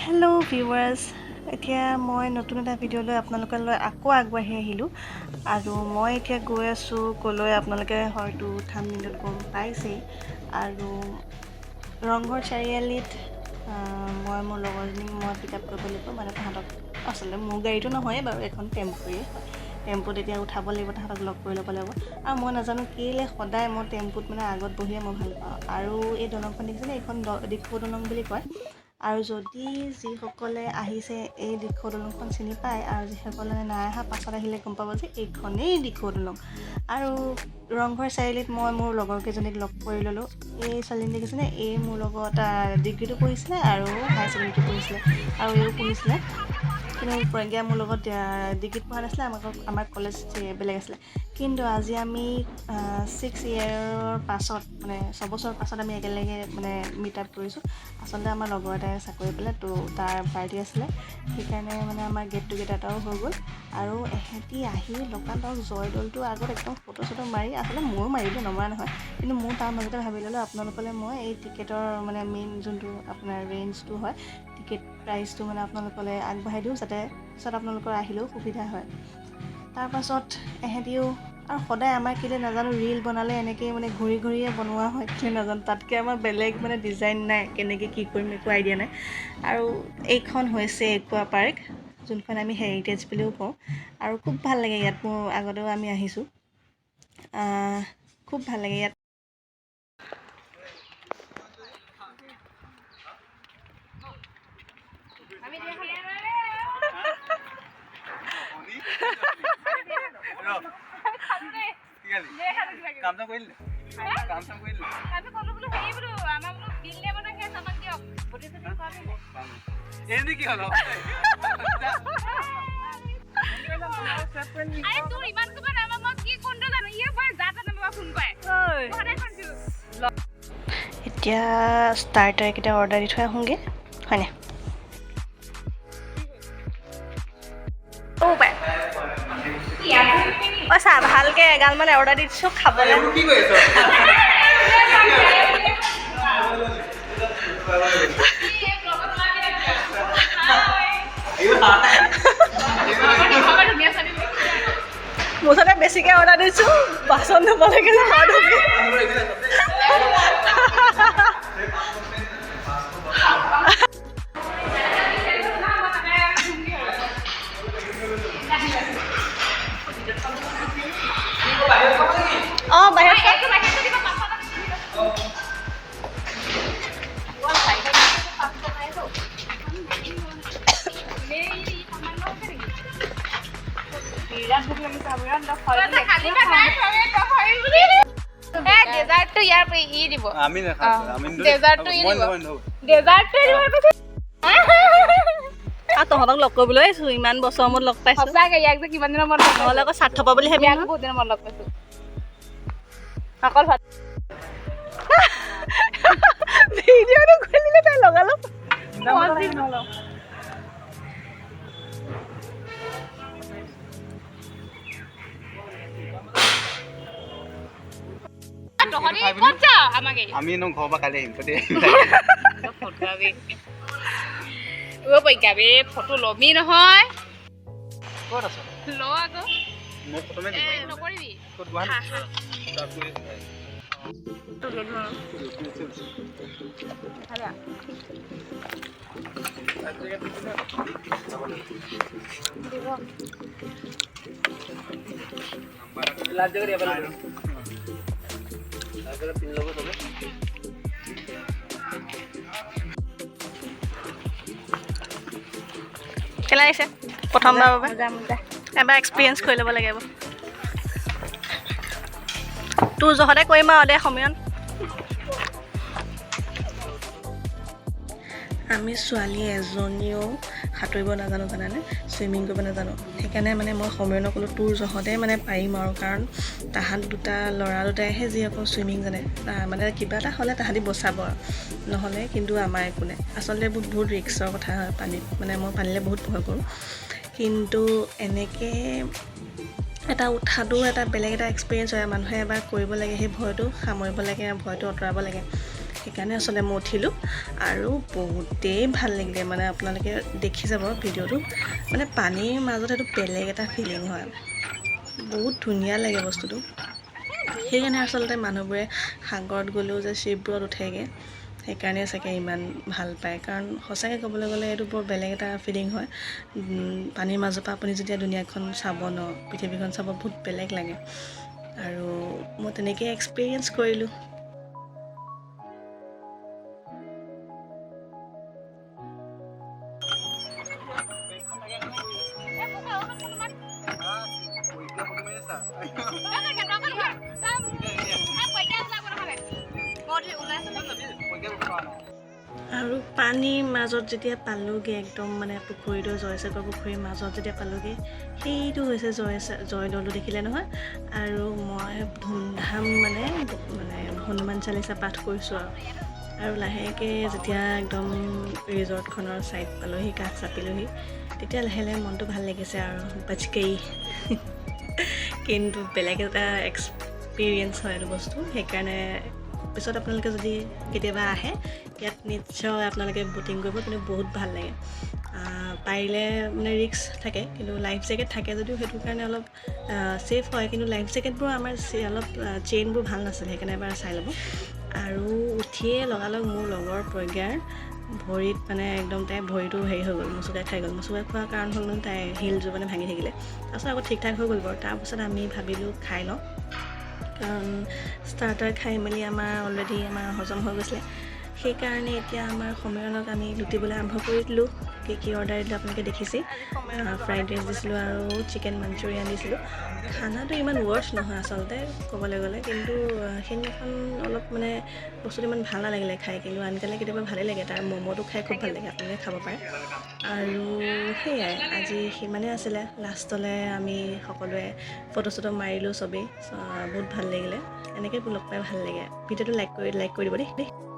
Hello' viewers, এতিয়া মই নতুন এটা ভিডিঅ' লৈ আপোনালোকলৈ আকৌ আগবাঢ়ি আহিলোঁ আৰু মই এতিয়া গৈ আছোঁ ক'লৈ আপোনালোকে হয়তো থাম্বনেইলত গম পাইছেই। আৰু ৰংঘৰ চাৰিআলিত মই মোৰ লগৰজনীক মই পিক আপ কৰিব লাগিব, মানে তাহাঁতক আচলতে মোৰ গাড়ীটো নহয়েই বাৰু, এখন টেম্পুৱে হয়। টেম্পুত এতিয়া উঠাব লাগিব, তাহাঁতক লগ কৰি ল'ব লাগিব। আৰু মই নাজানো কেলৈ সদায় মই টেম্পুত মানে আগত বহিয়ে মই ভাল পাওঁ। আৰু এই দলংখন দেখিছেনে, এইখন দিখৌ দলং বুলি কয়। আৰু যদি যিসকলে আহিছে এই দিখৌ দলংখন চিনি পায়, আৰু যিসকলে নাই অহা পাছত আহিলে গম পাব যে এইখনেই দিখৌ দলং। আৰু ৰংঘৰ চাৰিআলিত মই মোৰ লগৰকেইজনীক লগ কৰি ল'লোঁ। এই ছোৱালীজনী দেখিছেনে, এই মোৰ লগত ডিগ্ৰীটো পঢ়িছিলে আৰু হায়াৰ ছেকেণ্ডেৰীটো পঢ়িছিলে, আৰু এইও পঢ়িছিলে। কিন্তু প্ৰজ্ঞা মোৰ লগত ডিগ্ৰীত পঢ়া নাছিলে, আমাৰ কলেজ বেলেগ আছিলে। কিন্তু আজি আমি 6 ইয়েৰৰ পাছত, মানে 6 বছৰৰ পাছত আমি একেলগে মানে মিট আপ কৰিছোঁ। আচলতে আমাৰ লগৰ এটাই চাকৰি পালে, তো তাৰ পাৰ্টি আছিলে, সেইকাৰণে মানে আমাৰ গেট টুগেডাৰ এটাও হৈ গ'ল। আৰু এহেঁতি আহি লগালগ জয়দৌলটো আগত একদম ফটো চটো মাৰি, আচলতে ময়ো মাৰিলোঁ, নমৰা নহয়, কিন্তু মোৰ তাৰ মাজতে ভাবি ল'লোঁ আপোনালোকলৈ মই এই টিকেটৰ মানে মেইন যোনটো আপোনাৰ ৰেঞ্জটো হয়, টিকেট প্ৰাইচটো মানে আপোনালোকলৈ আগবঢ়াই দিওঁ, যাতে পিছত আপোনালোকৰ আহিলেও সুবিধা হয়। তাৰপাছত এহেঁতিও, আৰু সদায় আমাৰ কেলৈ নাজানো ৰীল বনালে এনেকৈ মানে ঘূৰি ঘূৰিয়ে বনোৱা হয় কেলৈ নাজানো, তাতকৈ আমাৰ বেলেগ মানে ডিজাইন নাই, কেনেকৈ কি কৰিম একো আইডিয়া নাই। আৰু এইখন হৈছে একুৱা পাৰ্ক, যোনখন আমি হেৰিটেজ বুলিও কওঁ। আৰু খুব ভাল লাগে ইয়াত, মোৰ আগতেও আমি আহিছোঁ, খুব ভাল লাগে ইয়াত। এতিয়া ষ্টাৰ্টাৰকেইটা অৰ্ডাৰ দি থৈ আহোঁগৈ, হয়নে? অ' চা, ভালকৈ এগাল মানে অৰ্ডাৰ দি দিছোঁ খাবলৈ। মুঠতে বেছিকৈ অৰ্ডাৰ দিছোঁ, বাচন ধুব লাগে যে অঁ বাহিৰত ডেজাৰ্টটো ইয়াৰ ই দিব। আমি নাখাওঁ, আমি ডেজাৰ্টটো ই দিব। ডেজাৰ্টটো দিব। আৰু তহঁতক লগ কৰিবলৈ আহিছোঁ, ইমান বছৰৰ মূৰত লগ পাইছোঁ। সঁচাকে ইয়াক যে কিমান দিনৰ মূৰত লগ পাইছোঁ। নহ'লে আকৌ স্বাৰ্থ পাব বুলি ভাবি বহুত দিনৰ মূৰত লগ পাইছোঁ। অকল ভিডিঅ'টো খুলিলে তাই লগালগ আমি এনেও ঘৰৰ পৰা কালি আহিম ফটো ল'বি নহয়। ক'ত আছ? ল আকৌ মই প্ৰথমে নকৰিবি। ক'ত কেনে লাগিছে প্ৰথমবাৰৰ বাবে? এবাৰ এক্সপিৰিয়েঞ্চ কৰি ল'ব লাগে। তোৰ জহতে কৰিম আৰু দে সময়ত। আমি ছোৱালী এজনীও সাঁতুৰিব নাজানো, জানানে? চুইমিং কৰিব নাজানো। সেইকাৰণে মানে মই সময়ত ক'লোঁ তোৰ জহতে মানে পাৰিম আৰু, কাৰণ তাহাঁত ল'ৰা দুটাইহে যি অকল চুইমিং জানে, মানে কিবা এটা হ'লে তাহাঁতি বচাব আৰু, নহ'লে কিন্তু আমাৰ একো নাই। আচলতে বহুত ৰিক্সৰ কথা হয় পানীত, মানে মই পানীলৈ বহুত ভয় কৰোঁ। কিন্তু এনেকৈ এটা উঠাটো এটা বেলেগ এটা এক্সপিৰিয়েঞ্চ হয়। মানুহে এবাৰ কৰিব লাগে, সেই ভয়টো সামৰিব লাগে, ভয়টো আঁতৰাব লাগে। সেইকাৰণে আচলতে মই উঠিলোঁ আৰু বহুতেই ভাল লাগিলে মানে আপোনালোকে দেখি যাব ভিডিঅ'টো মানে পানীৰ মাজত এইটো বেলেগ এটা ফিলিং হয় বহুত ধুনীয়া লাগে বস্তুটো সেইকাৰণে আচলতে মানুহবোৰে সাগৰত গ'লেও যে শ্বিপবোৰত উঠেগৈ সেইকাৰণে চাগে ইমান ভাল পায় কাৰণ সঁচাকৈ ক'বলৈ গ'লে এইটো বৰ বেলেগ এটা ফিলিং হয় পানীৰ মাজৰ পৰা আপুনি যেতিয়া দুনিয়াখন চাব ন পৃথিৱীখন চাব বহুত বেলেগ লাগে আৰু মই তেনেকৈ এক্সপিৰিয়েঞ্চ কৰিলোঁ আৰু পানীৰ মাজত যেতিয়া পালোঁগৈ একদম মানে পুখুৰীটো জয়সাগৰ পুখুৰীৰ মাজত যেতিয়া পালোঁগৈ সেইটো হৈছে জয়দৌলটো দেখিলে নহয় আৰু মই ধুমধাম মানে হনুমান চালিচা পাঠ কৰিছোঁ আৰু লাহেকৈ যেতিয়া একদম ৰিজৰ্টখনৰ ছাইড পালোঁহি কাষ চাপিলোহি তেতিয়া লাহে লাহে মনটো ভাল লাগিছে আৰু বাচকেই কিন্তু বেলেগ এটা এক্সপিৰিয়েঞ্চ হয় এইটো বস্তু সেইকাৰণে পিছত আপোনালোকে যদি কেতিয়াবা আহে ইয়াত নিশ্চয় আপোনালোকে ব'টিং কৰিব কিন্তু বহুত ভাল লাগে পাৰিলে মানে ৰিস্ক থাকে কিন্তু লাইফ জেকেট থাকে যদিও সেইটো কাৰণে অলপ ছেফ হয় কিন্তু লাইফ জেকেটবোৰ আমাৰ অলপ চেইনবোৰ ভাল নাছিলে সেইকাৰণে এবাৰ চাই ল'ব আৰু উঠিয়ে লগালগ মোৰ লগৰ প্ৰজ্ঞাৰ ভৰিত মানে একদম তাই ভৰিটো হেৰি হৈ গ'ল মোচোকাই খাই গ'ল মোচোকাই খোৱাৰ কাৰণ হ'ল মানে তাই হিলযোৰ মানে ভাঙি থাকিলে তাৰপিছত আকৌ ঠিক ঠাক হৈ গ'ল বাৰু তাৰপিছত আমি ভাবিলোঁ খাই লওঁ কাৰণ ষ্টাৰ্টাৰ খাই মেলি আমাৰ অলৰেডি আমাৰ হজম হৈ গৈছিলে সেইকাৰণে এতিয়া আমাৰ সন্মিলনত আমি লুটিবলৈ আৰম্ভ কৰি দিলোঁ কি অৰ্ডাৰ দিলোঁ আপোনালোকে দেখিছে ফ্ৰাইড ৰাইচ দিছিলোঁ আৰু চিকেন মাঞ্চুৰিয়ান দিছিলোঁ খানাটো ইমান ৱৰ্থ নহয় আচলতে ক'বলৈ গ'লে কিন্তু সেইদিনাখন অলপ মানে বস্তুটো ইমান ভাল নালাগিলে খাই কিন্তু আনকালে কেতিয়াবা ভালেই লাগে তাৰ ম'ম'টো খাই খুব ভাল লাগে আপোনালোকে খাব পাৰে আৰু সেয়াই আজি সিমানেই আছিলে লাষ্টলৈ আমি সকলোৱে ফটো চটো মাৰিলোঁ চবেই বহুত ভাল লাগিলে এনেকৈ লগ পাই ভাল লাগে ভিডিঅ'টো লাইক কৰি দিব দেই